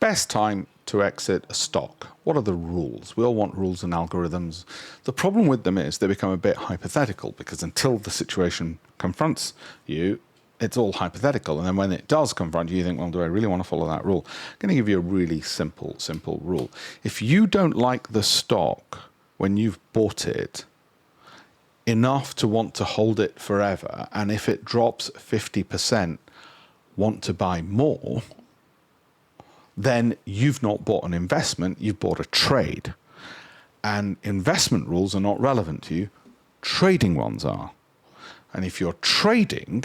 best time to exit a stock? What are the rules? We all want rules and algorithms. The problem with them is they become a bit hypothetical, because until the situation confronts you, it's all hypothetical. And then when it does confront you, you think, well, do I really want to follow that rule? I'm going to give you a really simple rule. If you don't like the stock when you've bought it enough to want to hold it forever, and if it drops 50%, want to buy more, then you've not bought an investment, you've bought a trade. And investment rules are not relevant to you, trading ones are. And if you're trading,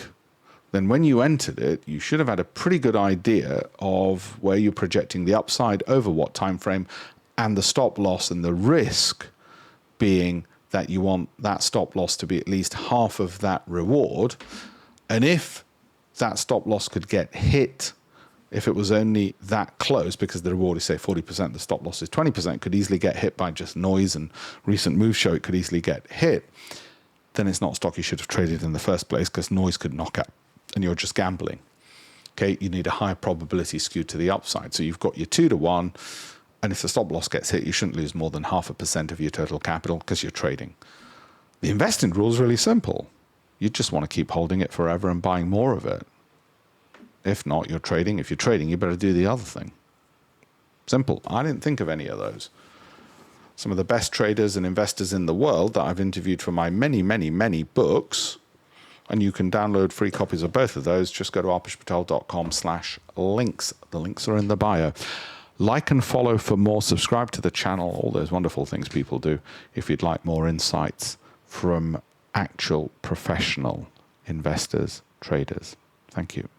then when you entered it, you should have had a pretty good idea of where you're projecting the upside over what time frame, and the stop loss and the risk being that you want that stop loss to be at least half of that reward. And if that stop loss could get hit, if it was only that close, because the reward is, say, 40%, the stop loss is 20%, could easily get hit by just noise, and recent moves show it could easily get hit, then it's not stock you should have traded in the first place, because noise could knock out and you're just gambling. Okay, you need a higher probability skewed to the upside. So you've got your 2 to 1, and if the stop loss gets hit, you shouldn't lose more than 0.5% of your total capital, because you're trading. The investing rule is really simple. You just want to keep holding it forever and buying more of it. If not, you're trading. If you're trading, you better do the other thing. Simple. I didn't think of any of those. Some of the best traders and investors in the world that I've interviewed for my many books, and you can download free copies of both of those. Just go to alpeshpatel.com/links. The links are in the bio. Like and follow for more. Subscribe to the channel. All those wonderful things people do. If you'd like more insights from actual professional investors, traders. Thank you.